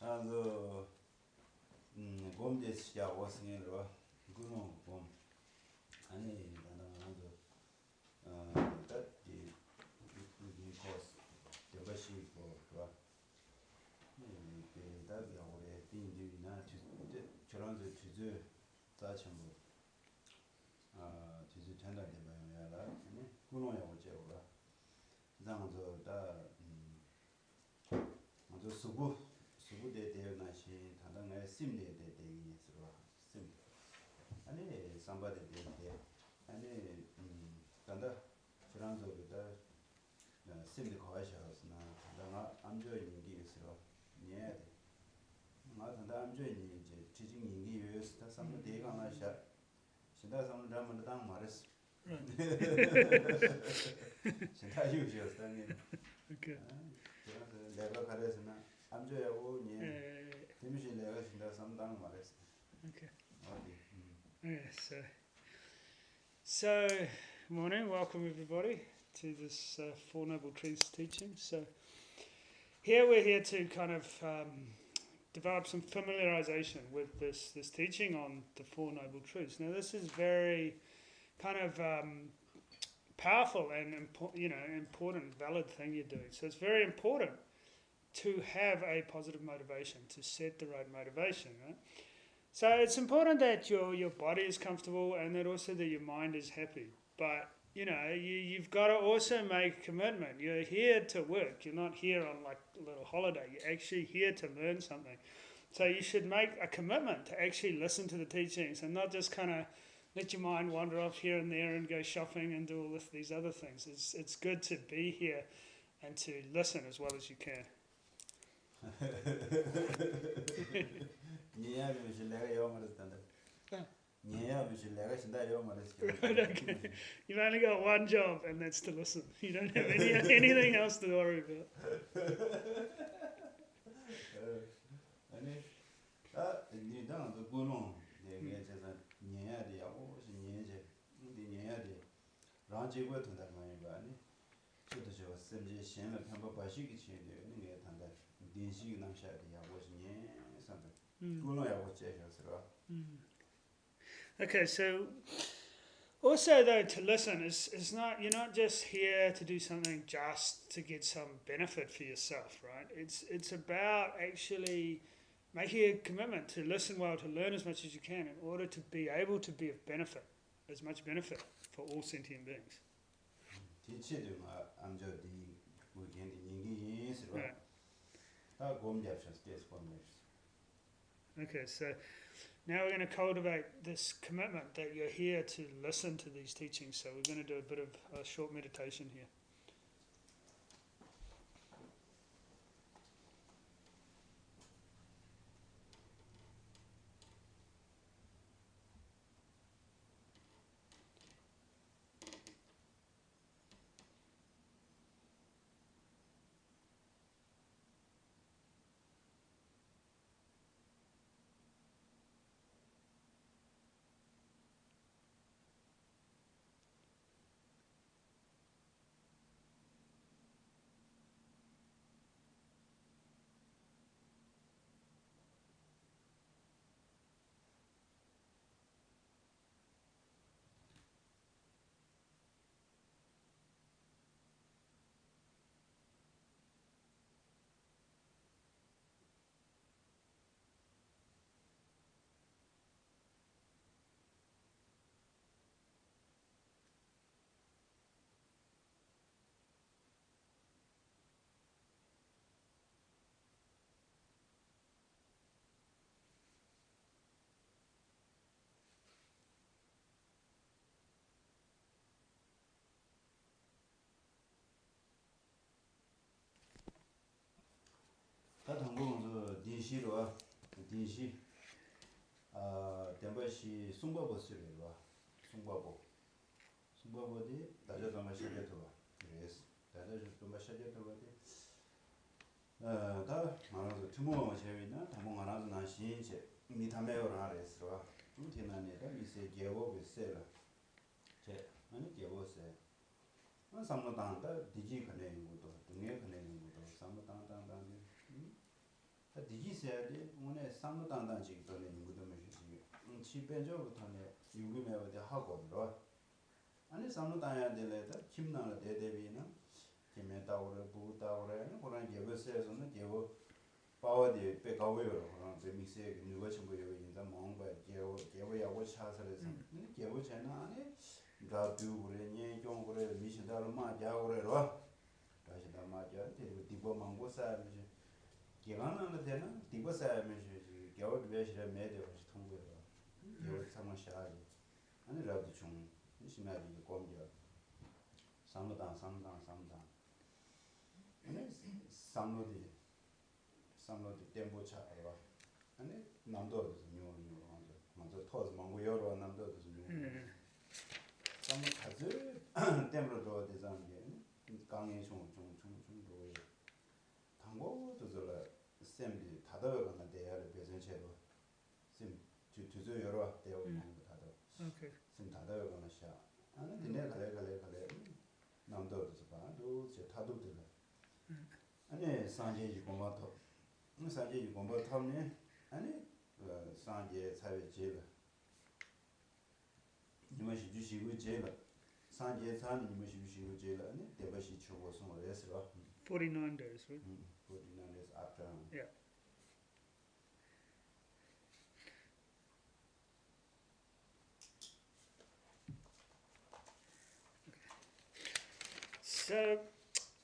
also gom des ja was ne ro gumo gom ani dana also that the course the bashi for ro the da ya ore din di na 저런 저 주제 자체뭐 주제 전달 되면 야라 아니 구노야 어제 오라 그다음에 먼저 수부대 대나시 단단에 심대 대대기스로 심 아니 삼바대 대대 아니 단다 저런 저다 심대 거하셔서나 단단아 암조 인기스로 예 맞다 암조인이 이제 지진 인기 요스다 삼도 대가 하나샤 신다 삼도 담은 당 말했어 신다 유지였다니 Okay. 그래서 내가 가려서나 암조하고 예 재미시 내가 신다 삼당 말했어 Okay. 어디 Yes. So, morning. Welcome everybody to this Four Noble Truths teaching. So, we're here to kind of develop some familiarization with this teaching on the Four Noble Truths. Now, this is very kind of powerful and important, valid thing you're doing. So, it's very important to have a positive motivation, to set the right motivation, right? So it's important that your body is comfortable and that also that your mind is happy. But you've got to also make a commitment. You're here to work. You're not here on like a little holiday. You're actually here to learn something. So you should make a commitment to actually listen to the teachings and not just kind of let your mind wander off here and there and go shopping and do all these other things. It's good to be here and to listen as well as you can. Okay. You've only got one job, and that's to listen. You don't have anything else to worry about. Okay, so also though to listen is not, you're not just here to do something just to get some benefit for yourself, right? It's about actually making a commitment to listen well, to learn as much as you can in order to be able to be of benefit, as much benefit for all sentient beings. Right. Okay, so now we're going to cultivate this commitment that you're here to listen to these teachings. So we're going to do a bit of a short meditation here. 삼노당다 디지 가네고도 등에 가네고도 삼노당당당데 다 디지세야데 오늘 삼노당당지 돈에 이거도 뭐지 치변적부터네 유금에어디 하고로 아니 삼노당야 될래다 김나라 대대비는 김에다오래 부다오래 그런 예버세서는 예버 파워디 배가워요 그런 재미세 누가 전부요 인자 뭔가 예버야고 차서래서 예버 채나 아니 가두고래 녀종고래 미신다로 마자고래로 다시 담아자 되고 디고 망고사면서 기간은 되나 디고사면서 겨울 배시를 매대 혹시 통보요 겨울 상마샤리 아니 라도 좀 심하게 공겨 삼노당 아니 삼노디 템보차로 아니 남도도 뇨뇨 먼저 토스 망고여로 남도도 뇨 삼노 가즈 템으로 대장게 강에 좀 당고도 저라 쌤이 다더가나 대야를 배선체로 쌤 주저 여러 대어 있는 거 다더 Okay. 쌤 다더가나 샤 아니 근데 갈래 남도도 봐도 제 타도들 아니 산제지 공부터 산제지 공부 탐네 아니 산제 사회 제일 니마시 주시고 제일 산제 산 니마시 주시고 제일 아니 대바시 추고 송어레스로 49 days, right? 49 days after Yeah. So,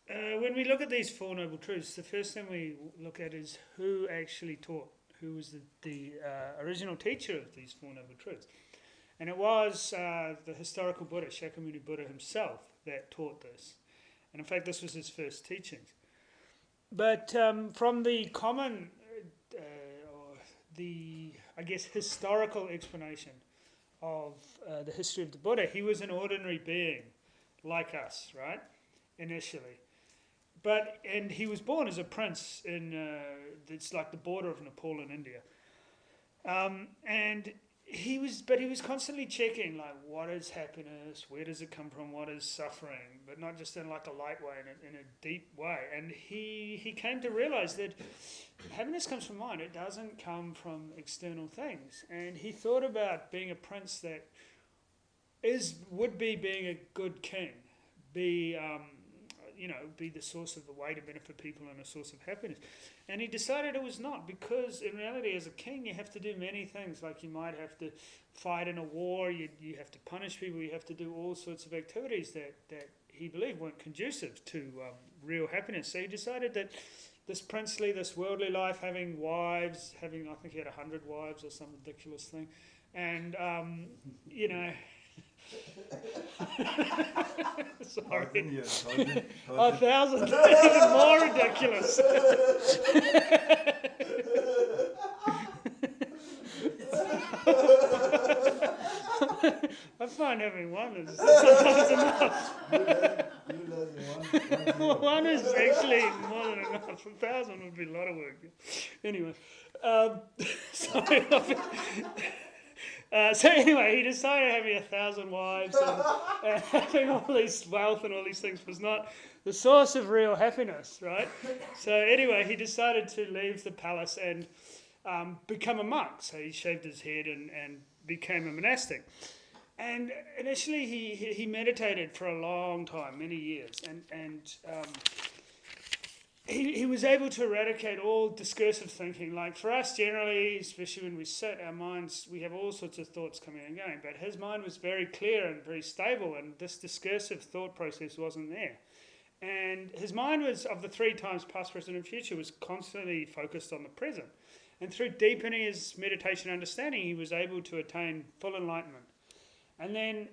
when we look at these Four Noble Truths, the first thing we look at is who actually taught, who was the original teacher of these Four Noble Truths. And it was the historical Buddha, Shakyamuni Buddha himself, that taught this. And in fact, this was his first teachings. But from the common, or the, I guess, historical explanation of the history of the Buddha, he was an ordinary being like us, right? Initially. And he was born as a prince in, it's like the border of Nepal and India. And he was constantly checking, like, what is happiness, where does it come from, what is suffering, but not just in like a light way, in a deep way. And he came to realize that happiness comes from mind, it doesn't come from external things. And he thought about being a prince that would be being a good king, be the source of the way to benefit people and a source of happiness. And he decided it was not, because in reality as a king you have to do many things, like you might have to fight in a war, you have to punish people, you have to do all sorts of activities that he believed weren't conducive to real happiness. So he decided that this worldly life, having wives, I think he had 100 wives or some ridiculous thing, and sorry. 1,000. Even more ridiculous. I find having one is sometimes enough. One is actually more than enough. 1,000 would be a lot of work. Anyway, sorry. So anyway, he decided having 1,000 wives and having all this wealth and all these things was not the source of real happiness, right? So anyway, he decided to leave the palace and become a monk. So he shaved his head and became a monastic. And initially he meditated for a long time, many years, and he was able to eradicate all discursive thinking. Like for us generally, especially when we sit, our minds, we have all sorts of thoughts coming and going, but his mind was very clear and very stable, and this discursive thought process wasn't there. And his mind was, of the 3 times past, present and future, was constantly focused on the present. And through deepening his meditation understanding, he was able to attain full enlightenment. And then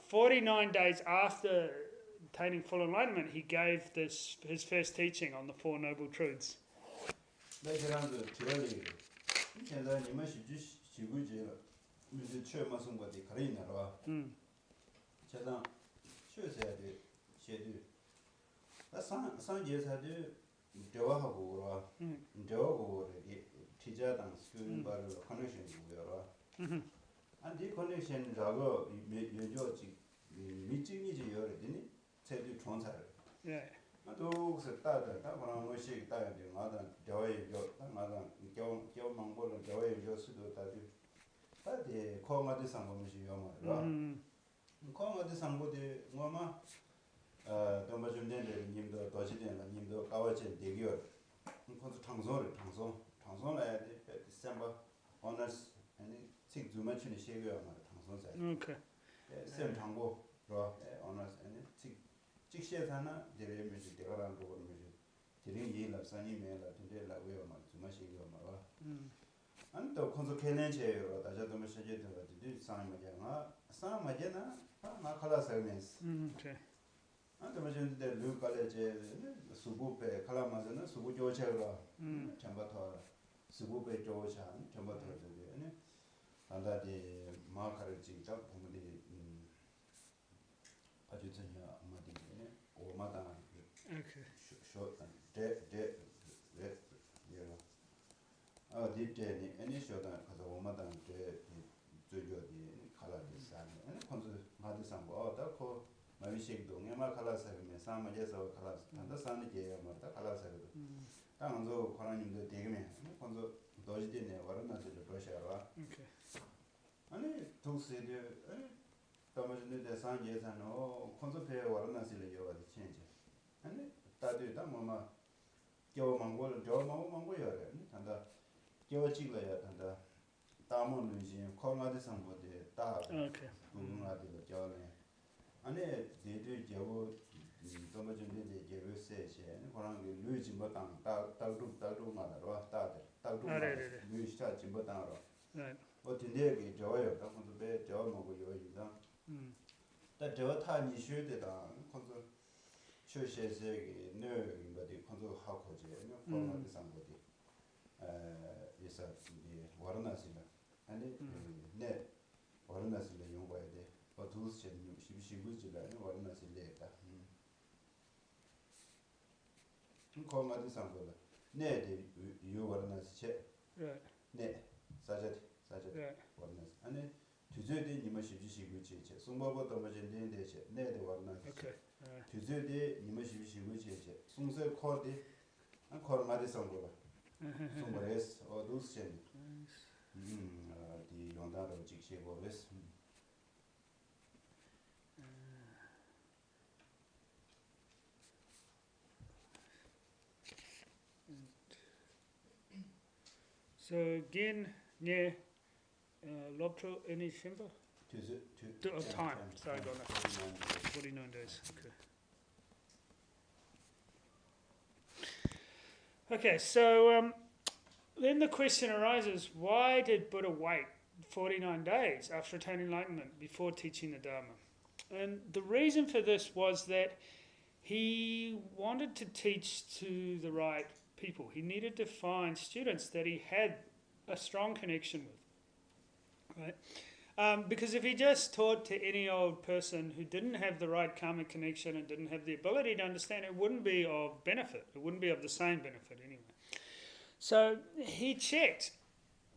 49 days after attaining full enlightenment, he gave his first teaching on the Four Noble Truths. And the connection is our meeting is your 총살 Yeah. 나도 그랬다 다 그런 것이 있다는데 나도 저의 나도 겨 망고를 저의 수도 다디 코마디 상고미시 요마라 코마디 상고디 뭐마 좀 전에 님도 도시된다 님도 가와체 대기어 콘서 당선해야 돼 디셈버 오너스 아니 식 주마치는 시에요 말 당선자 Okay. 셈 당고 로 오너스 아니 식 직시에서나 제레 뮤직 대가란 거 뮤직 제레 이라 산이 메라 근데라 왜요 말 주마시요 말 안또 콘서 켈렌체요 다자도 메시지 들어도 상마잖아 상마잖아 나 칼라서면스 Okay. 안또 메시지데 루 칼레제 수부페 칼라마잖아 수부 조체로 잠바터 수부페 조찬 잠바터 저기 아니 안다디 마카르지 딱 보면이 아주전이야 아마디 오마다 Okay. 쇼 데 디테니 애니 쇼다 가서 오마다 데 저저디 칼라디 산에 아니 콘스 마디 상고 어다코 마비식 동에마 칼라사면 사마제서 칼라스 단다 산에 제야 마다 칼라사도 당은서 권한님도 되게면 콘스 도지데네 와르나서 러시아와 Okay. 아니 독세데 아니 담아진데 대상 예산어 콘스 페 와르나실에 요가디 체인지 아니 다들 뭐마 겨 망고요 단다 겨 찍어야 단다 다음은 이제 코로나데 상보데 다 Okay. 누군가들 겨네 아니 제들 겨고 담아진데 제베세시 그런 게 루지 뭐당 따도 말아라 따도 네네네. 루시타 짐보당으로 Right. 어딘데 저요 당분도 저 먹고 요이다 다 타니 쉬되다 콘서 쇼셰세기 너인가디 콘서 하고지 코로나데 상보데 이사 이 와르나시나 아니 네 와르나시를 용과야 돼 어두스 chen 시비시부지라 와르나시래다 코로나데 상보다 네데 요 와르나시 체 Right. 네 사자디 Right. 와르나시 아니 주제데 니마 시비시부지 체 송바보다 뭐젠데 체 네데 와르나시 Okay. 주제데 니마 시비시부지 체 송세 코디 안 코로나데 상보다 송바레스 어두스 chen 디 용다로 직시보레스 So again, yeah, Lobtro any Shimba? Time. Sorry, got that. 49 days. Okay. Okay, so then the question arises, why did Buddha wait 49 days after attaining enlightenment before teaching the Dharma? And the reason for this was that he wanted to teach to the right people. He needed to find students that he had a strong connection with, right? Because if he just taught to any old person who didn't have the right karmic connection and didn't have the ability to understand, it wouldn't be of benefit. It wouldn't be of the same benefit anyway. So he checked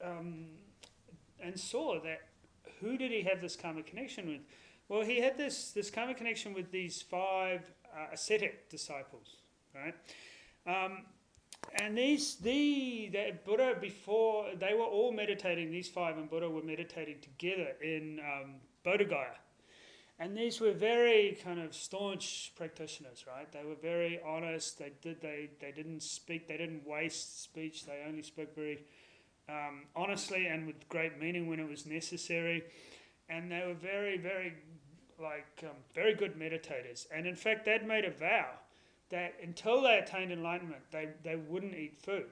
and saw that who did he have this karmic connection with? Well, he had this karmic connection with these 5 ascetic disciples, right? And the Buddha, before they were all meditating, these 5 and Buddha were meditating together in Bodh Gaya. And these were very kind of staunch practitioners, right? They were very honest. They didn't speak. They didn't waste speech. They only spoke very honestly and with great meaning when it was necessary. And they were very, very, very good meditators. And in fact, they'd made a vow that until they attained enlightenment, they wouldn't eat food.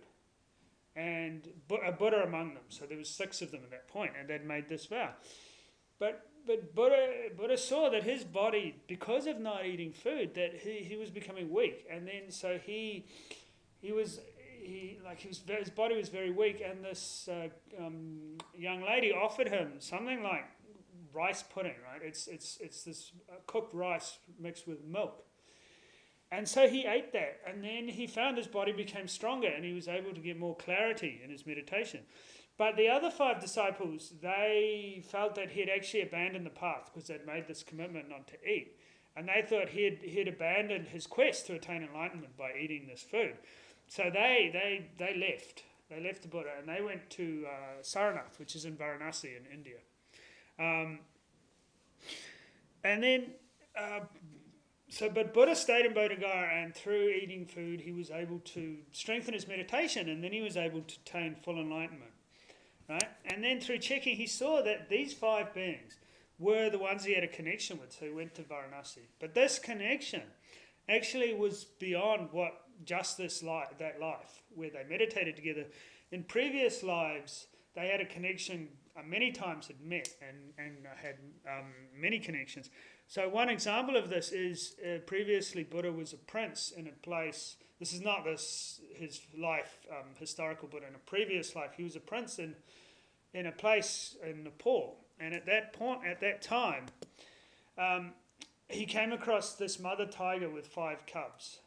And a Buddha among them. So there was 6 of them at that point, and they'd made this vow. But Buddha saw that his body, because of not eating food, that he was becoming weak, and then so his body was very weak, and this young lady offered him something like rice pudding, right? It's this cooked rice mixed with milk, and so he ate that, and then he found his body became stronger, and he was able to get more clarity in his meditation. But the other 5 disciples, they felt that he had actually abandoned the path because they'd made this commitment not to eat. and they thought he'd abandoned his quest to attain enlightenment by eating this food. So they left. They left the Buddha and they went to Sarnath, which is in Varanasi in India. And then, but Buddha stayed in Bodhgaya, and through eating food, he was able to strengthen his meditation, and then he was able to attain full enlightenment. Right? And then through checking, he saw that these 5 beings were the ones he had a connection with, so he went to Varanasi. But this connection actually was beyond what just that life, where they meditated together. In previous lives, they had a connection, many times had met and had many connections. So one example of this is previously Buddha was a prince in a place. This is not his life, historical Buddha. In a previous life, he was a prince in a place in Nepal. And at that time, he came across this mother tiger with 5 cubs.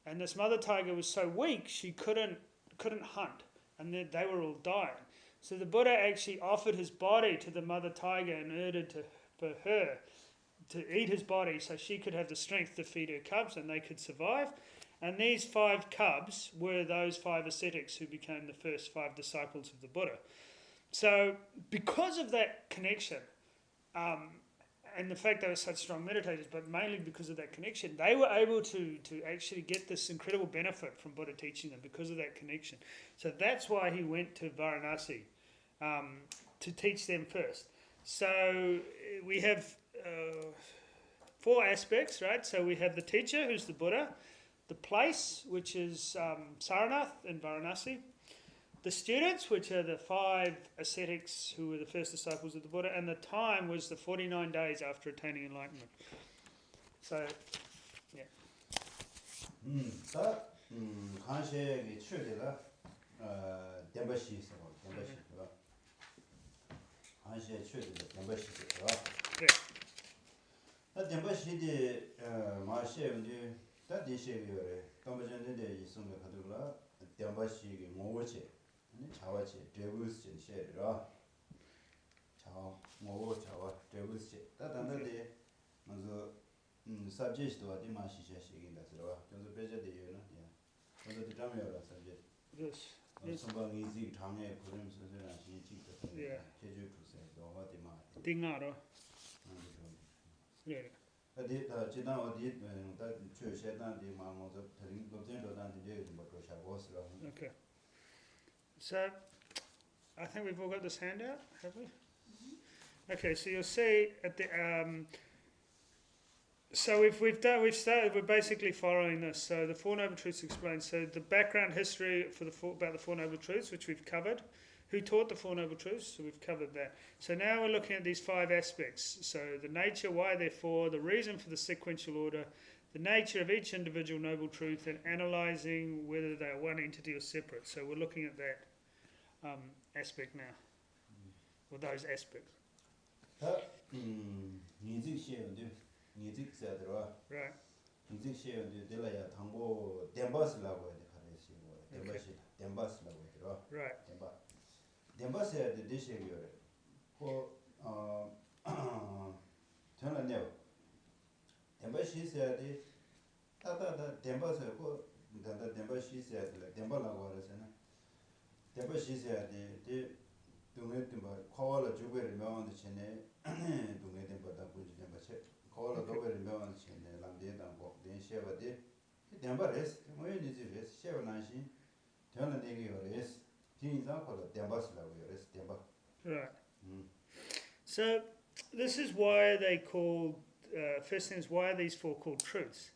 And this mother tiger was so weak, she couldn't hunt. And they were all dying. So the Buddha actually offered his body to the mother tiger in order for her to eat his body so she could have the strength to feed her cubs and they could survive. And these 5 cubs were those 5 ascetics who became the first 5 disciples of the Buddha. So because of that connection, and the fact they were such strong meditators, but mainly because of that connection, they were able to actually get this incredible benefit from Buddha teaching them because of that connection. So that's why he went to Varanasi, to teach them first. So we have 4 aspects, right? So we have the teacher, who's the Buddha, the place, which is Sarnath in Varanasi, the students, which are the 5 ascetics who were the first disciples of the Buddha, and the time was the 49 days after attaining enlightenment. So, yeah. 간셰기 추대라 덴바시 있어. 덴바시. 간셰 추대라 덴바시 있어. 네. 나 덴바시디 마셰운디 다디셰비요레. 덤바전데 있으면 가들라 덴바시기 모고체. 자와치 드부스 셰르라. 자 모고 자와 드부스. 다단데 먼저 subject to the Mashisha Shigin that's raw. Because the better the year, yeah. Because the Tamara subject. Yes. Somebody easy Tamia Purim Susan, she cheap the Jeju to say, or what the mat. Dingaro. Yeah. But did China or did that church had done the Mamos of Tarim Gobzendo than the day, but Russia was wrong. Okay. So, I think we've all got this handout, have we? Okay, so you'll see at the so we're basically following this. So the Four Noble Truths explained. So the background history about the Four Noble Truths, which we've covered. Who taught the Four Noble Truths? So we've covered that. So now we're looking at these 5 aspects. So the nature, why, therefore, the reason for the sequential order, the nature of each individual Noble Truth, and analysing whether they are one entity or separate. So we're looking at that aspect now, or those aspects. Right. Right. Right. So this is why they called, first thing is, why are these 4 called truths?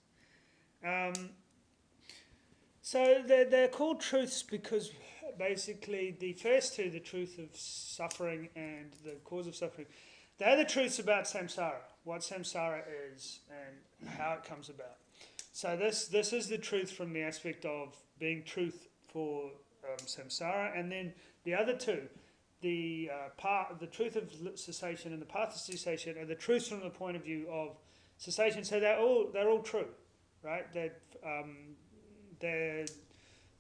So they're called truths because basically the first 2, the truth of suffering and the cause of suffering, they're the truths about samsara, what samsara is and how it comes about. So this is the truth from the aspect of being truth for samsara, and then the other 2, the truth of cessation and the path of cessation, are the truths from the point of view of cessation. So they're all true, right? They're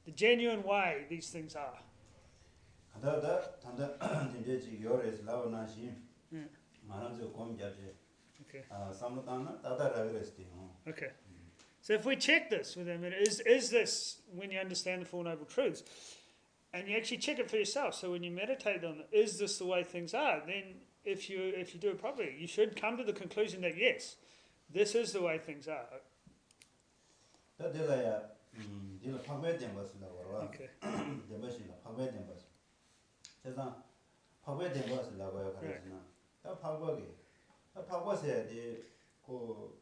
the genuine way these things are. Okay. Samutana, Tata Raviresti. Okay. So if we check this with them, is this, when you understand the Four Noble Truths, and you actually check it for yourself, so when you meditate on it, is this the way things are? Then if you do it properly, you should come to the conclusion that yes, this is the way things are. Dila Pagwe Dembas, Okay. the machine of Pagwe Dembas. Chazan Pagwe Dembas, Lava Karazina. That Pagwagi. That Pagwa said the go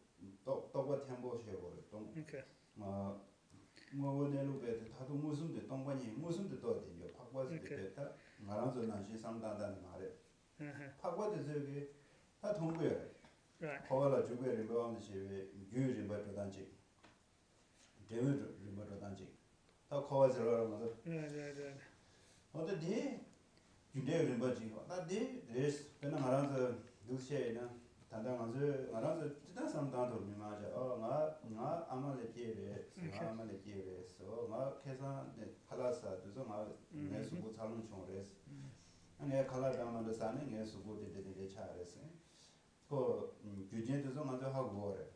Toba Tembo Shebo. Okay. More than look at Tatu Musum, the Tongwani, Musum the Dot in your Pagwas, the better. Maranzo Nashi, some than Mare. Pagwa is a Tatungue. Right. Koala Jugue Ribbon, the Jews in Better than Chick. David remote dancing. How cause a lot of mother. What a day you dare remember that day there's when I'm around the Dulce, Tandamazu, around the some down to Mimaja, oh, not Amaletire, Amaletire, so not Kesa, the Kalasa, to some out, yes, who talent chores, and a color down understanding, yes, who did the charities. Go, Eugene to some other hog water.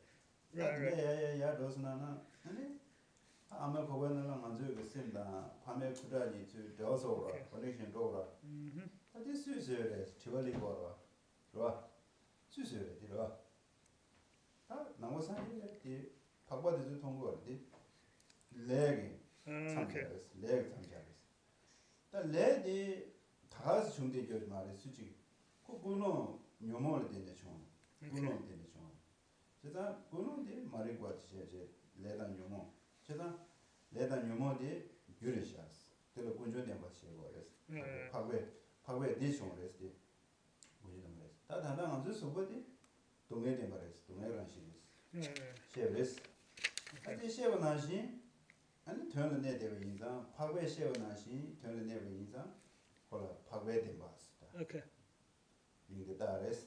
Yeah, those nana. I'm a Covenant Manzu, Simba, Pame Kudani to Dosora, Connection Dora. But this is Chivali Gora. Roa, Susu, Roa. Now was I the Papa is the Tongo, the leg, leg sometimes. The lady has shown the judge Mari Suchi. Kuno, no more than the chon. Kuno than the chon. Cheta, Kuno de Mariguat, Leda Numo. Cheta, Leda Numo de Gurishas. Till the Kunjo de Pagwe, Pagwe, this one rest. That had on this somebody to make them rest, to make ranches. Share this. I did share on Nashi and turn the net every inza. Pagwe share on Nashi, turn the net every inza. Call a Pagwe de Bas. Okay. Being the rest.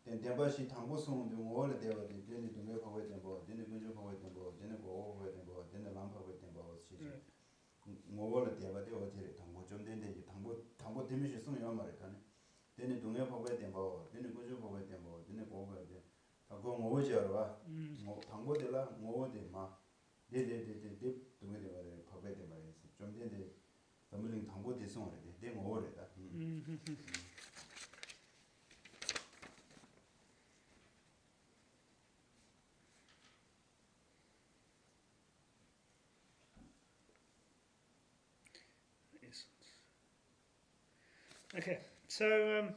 Then Debashi Tambosum, the wall of the then to make away them board, then the Gunjo away them board, then the go over them board, then the lamp away them board. More of the other Tambo, then the Tambo Timish is on your American. Then the Dunga away them board, then the Gunjo away them board, then the go over them. I go over Java, Tambo de la, more de ma, they dip to me the Pabet de Maris. John did the family Tambo de Son, they more that. Okay, so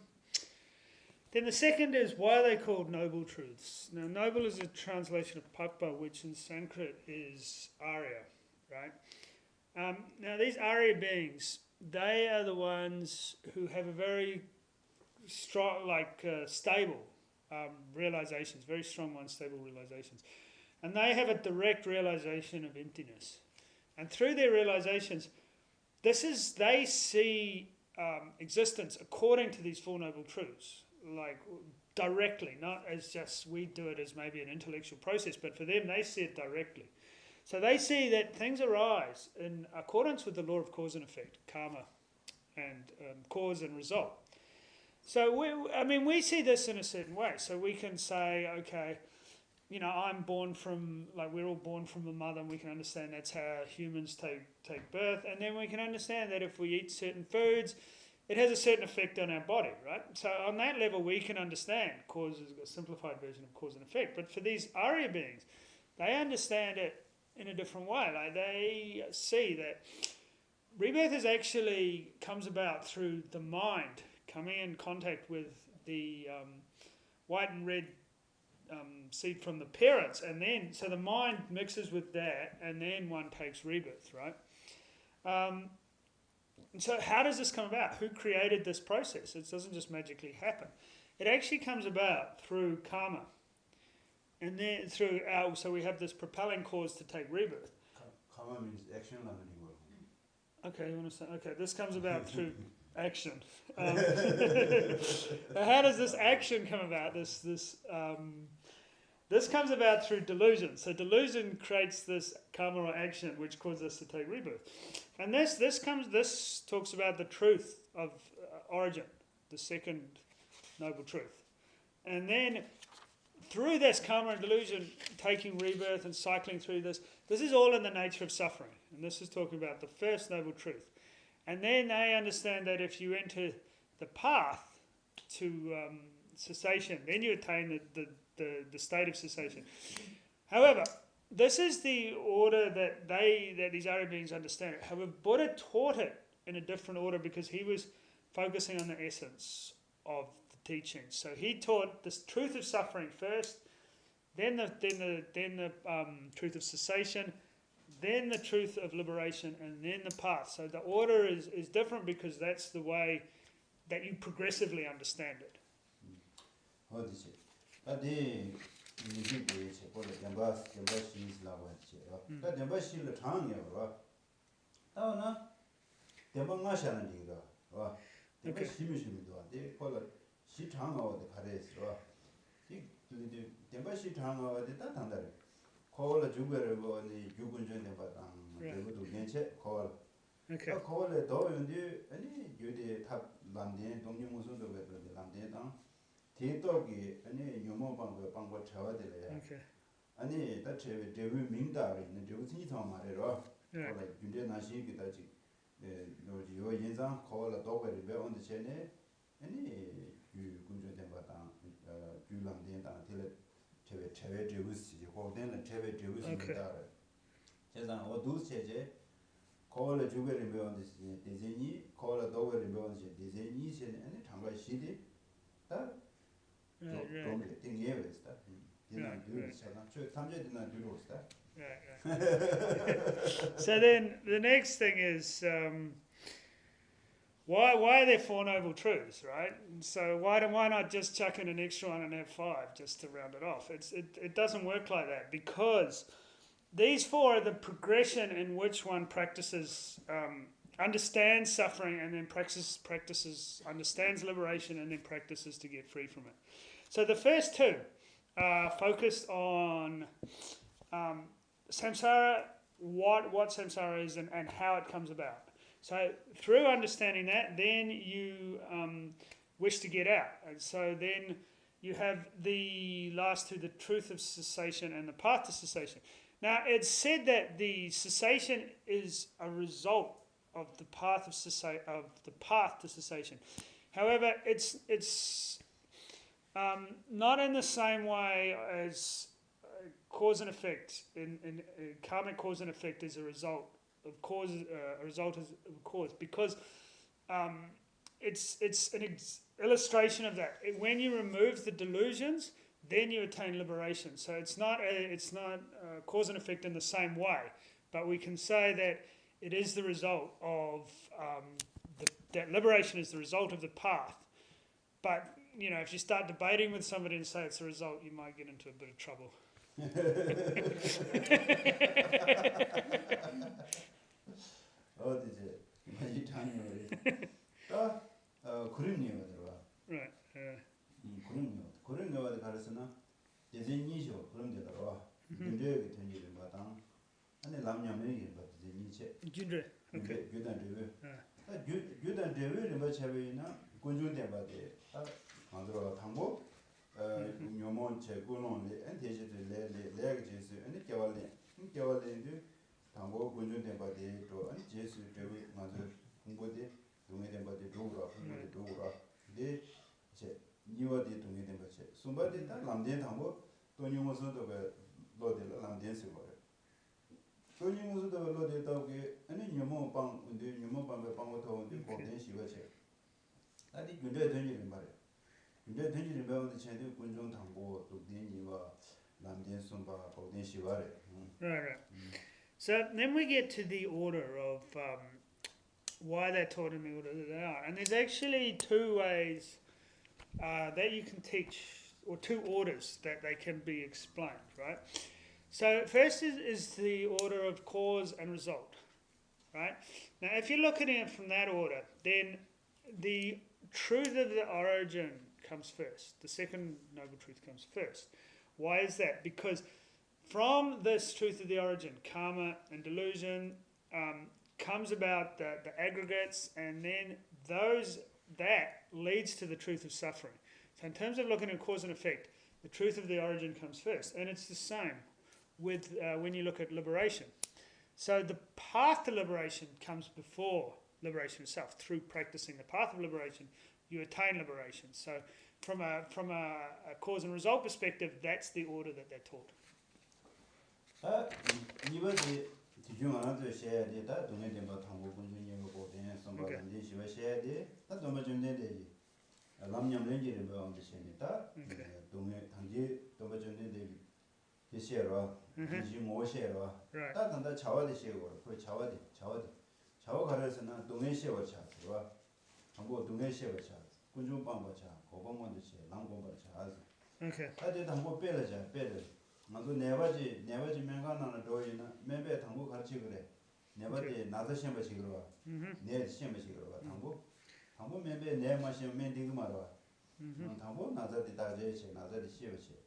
then the second is why are they called noble truths? Now, noble is a translation of Pakpa, which in Sanskrit is Arya, right? Now, these Arya beings, they are the ones who have a very strong, stable realizations, very strong ones, stable realizations. And they have a direct realization of emptiness. And through their realizations, they see existence according to these Four Noble Truths, like directly, not as just we do it as maybe an intellectual process, but for them, they see it directly. So they see that things arise in accordance with the law of cause and effect, karma, and cause and result. So we see this in a certain way. So we can say, okay, I'm born from, we're all born from a mother, and we can understand that's how humans take birth, and then we can understand that if we eat certain foods, it has a certain effect on our body, right? So on that level, we can understand cause is a simplified version of cause and effect. But for these Arya beings, they understand it in a different way. Like they see that rebirth actually comes about through the mind coming in contact with the white and red seed from the parents, and then so the mind mixes with that, and then one takes rebirth, right? And so how does this come about? Who created this process? It doesn't just magically happen. It actually comes about through karma, and then so we have this propelling cause to take rebirth. Karma means action. Okay, you want to say? Okay, this comes about through action. How does this action come about? This comes about through delusion. So delusion creates this karma or action which causes us to take rebirth. And this talks about the truth of origin, the second noble truth. And then through this karma and delusion, taking rebirth and cycling through this is all in the nature of suffering. And this is talking about the first noble truth. And then they understand that if you enter the path to cessation, then you attain the state of cessation. However, this is the order that these Arya beings understand it. However, Buddha taught it in a different order because he was focusing on the essence of the teaching. So he taught this truth of suffering first, then the truth of cessation, then the truth of liberation, and then the path. So the order is different because that's the way that you progressively understand it. 어디지? 아디 이게 이제 보러 덴바시라고 했지. 그 덴바시를 장이요, 봐. 나나 덴바마샤는 얘기가. 봐. 덴바시미도 안돼. 콜라 시장하고도 가래서. 이 덴바시 장하고도 다 단다래. 콜라 주베를 뭐니 주군전에 받아. 그것도 괜찮 콜. Okay. 콜에 더 연디 아니 요데 탑 람데 동료무슨도 그래도 람데당 대덕이 아니 요모방과 방과 차와들래. Okay. 아니 다체 대위 민다를 있는 대우진이 더 말해라. 콜라 준대 나시기 다지. 노지 요 인상 콜라 도베를 배운데 전에 아니 유 군전에 받아. 귤람데당 텔레 제외 제우스 호덴은 제외 제우스입니다. 제가 어두스 제제 콜라 주베를 배운데 디자인이 콜라 도베를 배운데 디자인이 신 아니 장과 시디 다 좀 띵예베스다. 디나 두르스나 저 탐제디나 두르스다. So then the next thing is why are there four noble truths, right? So why not just chuck in an extra one and have five just to round it off? It doesn't work like that because these four are the progression in which one practices, understands suffering and then practices, understands liberation and then practices to get free from it. So the first two are focused on samsara, what samsara is and how it comes about. So through understanding that, then you wish to get out. And so then you have the last two, the truth of cessation and the path to cessation. Now, it's said that the cessation is a result of the path to cessation. However, it's not in the same way as cause and effect. In karmic cause and effect is a result of cause. A result is of cause because it's an illustration of that. When you remove the delusions, then you attain liberation. So it's not cause and effect in the same way, but we can say that it is the result of that liberation is the result of the path. But if you start debating with somebody and say it's a result, you might get into a bit of trouble. 어디지? 이 장면이 그림이요 들어와. Right. 그림요 가르스나 예전이죠. 그럼 되더라. 근데 그 tenir 마당 아니 남녀명이 받지 니체. Jindre. Okay. 규단 대회. 규단 대회를 뭐 차베이나 군중대 받에 만들어 당고 묘몬 제군원에 엔테지들 레레제스 아니 개월인데 당고 군중대 받에 또 아니 제스 대회 맞아 공부대 동해대 받에 도우라 공부대 도우라 근데 이제 니와디 동해대 받에 숨바데 다 남대 당고 돈용어서도 그 로데 남대스 거래 돈용어서도 로데 다게 아니 묘몬 근데 묘몬 방에 방고도 근데 거기 시거체 아니 근데 되는 말이야 근데 되는 배우는 전에 군중 당고 또 니와 남대 숨바 거기 시거래 Right. So then we get to the order of why they're taught in the order that they are. And there's actually two ways that you can teach, or two orders that they can be explained, right? So first is the order of cause and result, right? Now if you're looking at it from that order, then the truth of the origin comes first. The second noble truth comes first. Why is that? Because from this truth of the origin, karma and delusion comes about the aggregates, and then that leads to the truth of suffering. So in terms of looking at cause and effect, the truth of the origin comes first. And it's the same with when you look at liberation. So the path to liberation comes before liberation itself. Through practicing the path of liberation, you attain liberation. So from a cause and result perspective, that's the order that they're taught. 이번에 기준 안에서 해야 되다. 돈에 대한 방법 분쟁이 보고는 선발인데 시와 해야 돼. 다 너무 좀 내야지. 람냠 렌지를 배우는 데니까 돈에 당지 너무 좀 내야 되시어라. 이제 뭐 시어라. 다 단다 자와대 시어고. 그 자와 가려서는 돈에 시어 차와. 한번 돈에 시어 차. 군중 방법 차. 고방원도 시. 남공법 차. Okay. 다들 한번 빼려자. 나도 네바지 맹간하는 도이나 매배 당고 같이 그래. 네바지 나도 시험 같이 그러와. 네 시험 같이 그러와. 당고 매배 네 마시면 맨디고 말아. 당고 나자디 다제시 나자디 시험시.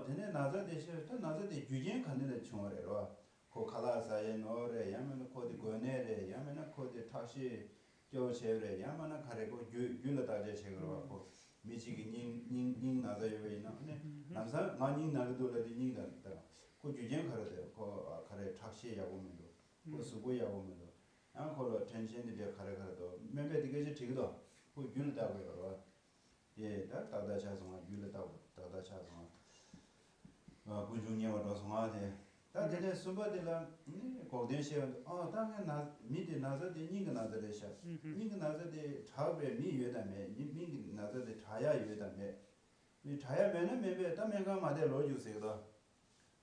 되네 나자디 시험 또 나자디 규정 간데 총어래로. 고 칼라사에 노래 야면 코디 고네래 야면 코디 다시 교체래 야면 가래고 율라다제 책으로 미치기 닝 나자요 왜나 남사 많이 나도라디 닝다 그 규정 가려돼요 그 가래 탁시 야고면도 그 수고 야고면도 안콜로 텐션이 돼 가래가도 멤버 되게 지기도 그 율다고요 예 다다 차송아 율다고 다다 차송아 군중님으로 송아대 다들 숨바들라 고den시어 당연 나 미디 나자디 닝가 나자데샤 닝가 나자디 차베 미여다메 닝 나자디 차야 여다메 미 차야면은 매베 담면가 마데 로주세요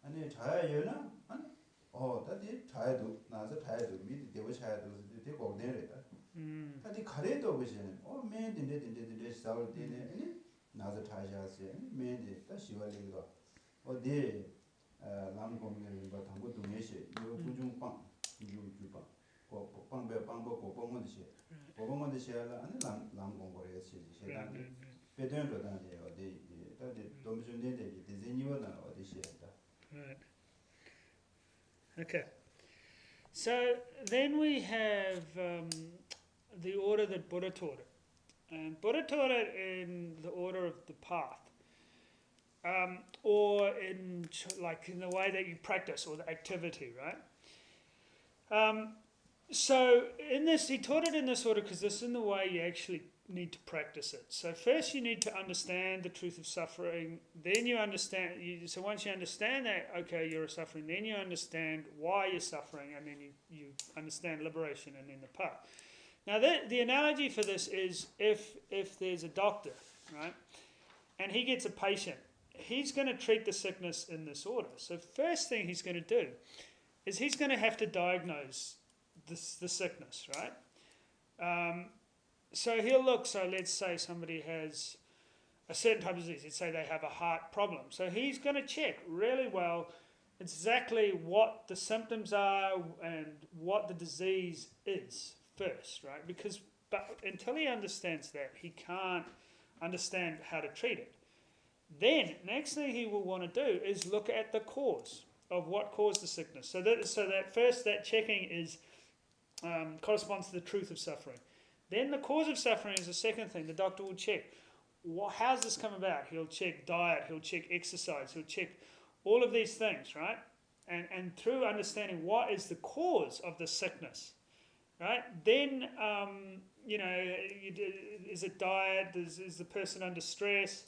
아니 차야 여나 아니 다디 차야도 나자 차야도 미디 되고 차야도 되게 고den래다 다디 가래도 보시는 맨딘데 싸울 때네 아니 나자 차야세 맨디 다 시발리가 어디 남공을 봐 당고 동해시 요 군중빵 유주빵 빵배 빵고 고봉원듯이 고봉원듯이 하라 아니 남공거래 시시 배도도 다데 어디 다데 dom준데데 디자인이거든 어디 시했다. Right. Okay. So then we have the order that Buddha taught it. And Buddha taught it in the order of the path. Or in the way that you practice or the activity, right? So in this, he taught it in this order because this is in the way you actually need to practice it. So first you need to understand the truth of suffering. Then you understand. So once you understand that, okay, you're suffering. Then you understand why you're suffering, and then you understand liberation and then the path. Now the analogy for this is if there's a doctor, right, and he gets a patient. He's going to treat the sickness in this order. So first thing he's going to do is he's going to have to diagnose the sickness, right? So he'll look, so let's say somebody has a certain type of disease. Let's say they have a heart problem. So he's going to check really well exactly what the symptoms are and what the disease is first, right? But until he understands that, he can't understand how to treat it. Then, next thing he will want to do is look at the cause of what caused the sickness. So that checking is corresponds to the truth of suffering. Then the cause of suffering is the second thing. The doctor will check. How's this come about? He'll check diet. He'll check exercise. He'll check all of these things, right? And through understanding what is the cause of the sickness, right? Then, is it diet? Is the person under stress?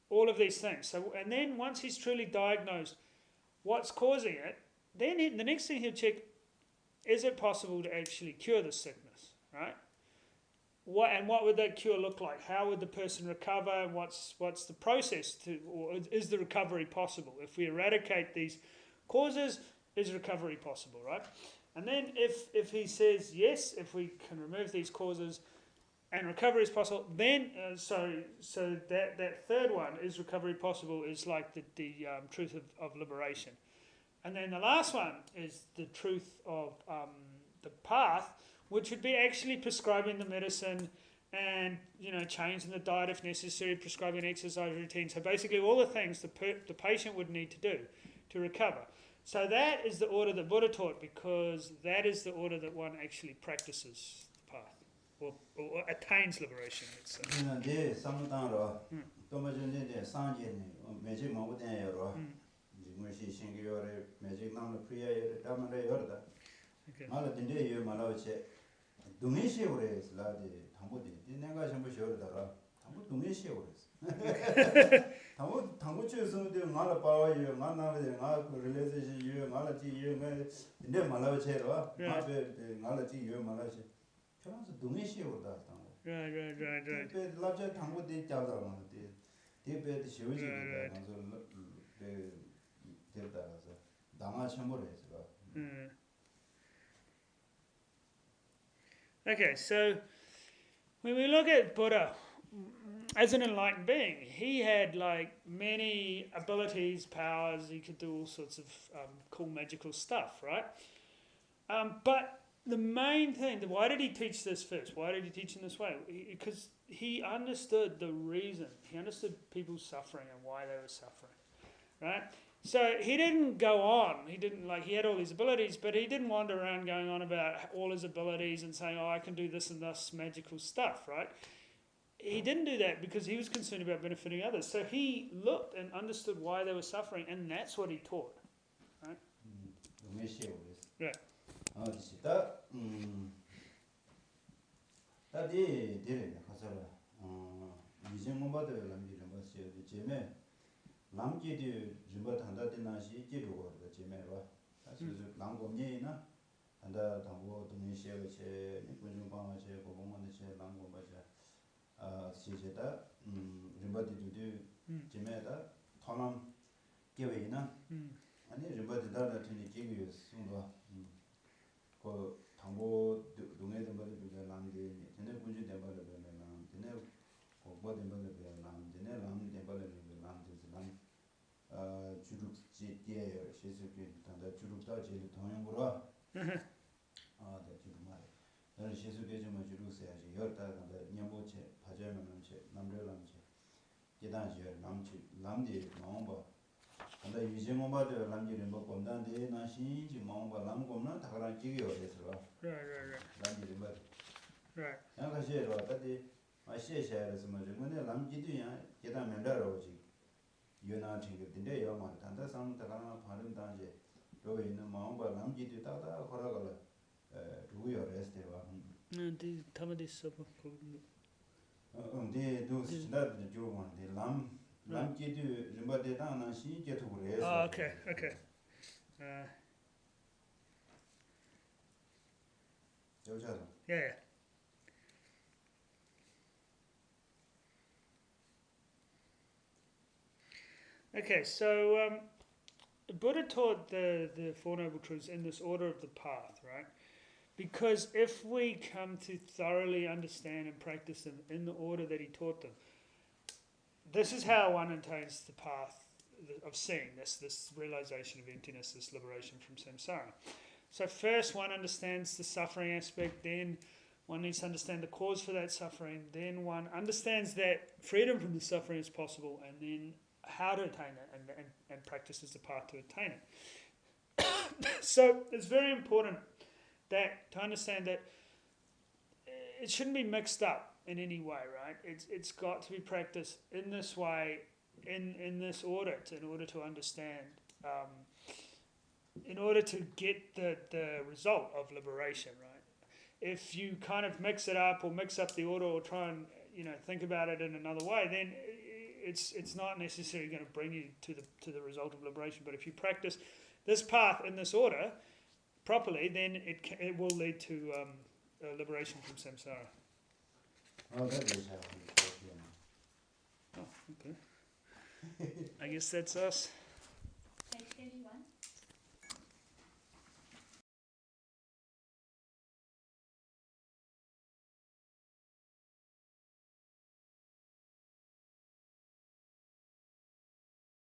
All of these things. So, and then once he's truly diagnosed what's causing it, then the next thing he'll check, is it possible to actually cure the sickness, right? What would that cure look like? How would the person recover? What's the process or is the recovery possible? If we eradicate these causes, is recovery possible, right? And then if he says yes, if we can remove these causes, and recovery is possible, then so that third one, is recovery possible, is like the truth of liberation. And then the last one is the truth of the path, which would be actually prescribing the medicine and changing the diet if necessary, prescribing exercise routine. So basically all the things the patient would need to do to recover. So that is the order that Buddha taught, because that is the order that one actually practices the path or attains liberation, let's say. 네 삼단으로 음. 또 뭐든지 상계니 매직 뭐든 여러 Mm. 지금시 신기요래 매직 나무 프리야 담아래 여러다 Okay. 말은 근데 이 말아오체 동의시 오래스 라디 당고디 내가 전부 쉬어다라 당고 동의시 오래스 당고 주서도 말아 봐요 만나는데 나그 릴레이션 유 말아지 유 근데 말아오체로 마베 말아지 유 말아지 평소 동의시 오다 당고 Right. 그 라자 당고디 잡다만 대배도 쉬어지다 그래서 됐다서 남아 첨부를 했어. Okay, so when we look at Buddha as an enlightened being, he had like many abilities, powers. He could do all sorts of cool magical stuff, right? But the main thing, why did he teach this first? Why did he teach in this way? Because he understood the reason. He understood people's suffering and why they were suffering, right? So he didn't go on. He had all these abilities, but he didn't wander around going on about all his abilities and saying, oh, I can do this and this magical stuff, right? He didn't do that because he was concerned about benefiting others. So he looked and understood why they were suffering, and that's what he taught, right? Right. 다디 디레 가서라 이제 뭐 봐도 남기는 것이 제메 남기디 준비 단다디나시 기도고 제메로 사실 남고니나 단다 당고 동시에체 군중방어체 고봉원체 남고바자 시제다 준비디도 제메다 토남 계획이나 아니 준비디다다 되니 기기요 순가 그 당고 동네 덴바를 비자 남데 전에 군주 덴바를 비자 남 전에 고고 덴바를 비자 남 전에 남 덴바를 비자 남 남 주룩지에 시스케 단다 주룩다 제일 동영으로 아 대주 말 나는 시스케 좀 주룩세야지 열다 단다 녀보체 파제면 남체 남려람체 계단지 남치 남디 마음바 근데 유지모 바도 남기는 뭐 건단데 나신지 마음바 남고는 다가랑 지기요 해서 Right. 남기는 뭐 Right. 양가시에로 다디 마시에샤에서 뭐 근데 남기도야 계단 면다로 오지 유나 ting인데 요만 단다 상다가 발음단지 여기 있는 마음바 남기도 따다 걸어가라 누구요 레스테와 The Tamadis of 근데 도 신다도 조원데 남기도 림바데다 나시 제토고 해서 Oh, okay. 여자도 Yeah. Okay, so Buddha taught the Four Noble Truths in this order of the path, right? Because if we come to thoroughly understand and practice them in the order that he taught them, this is how one attains the path of seeing, this realization of emptiness, this liberation from samsara. So first one understands the suffering aspect, then one needs to understand the cause for that suffering, then one understands that freedom from the suffering is possible, and then how to attain it, and practices the path to attain it. So it's very important to understand that it shouldn't be mixed up in any way, right? It's got to be practiced in this way, in this order, in order to understand, in order to get the result of liberation, right? If you kind of mix it up or mix up the order or try and think about it in another way, then it's not necessarily going to bring you to the result of liberation. But if you practice this path in this order properly, then it will lead to liberation from samsara. Oh, that is how Oh, okay. I guess that's us.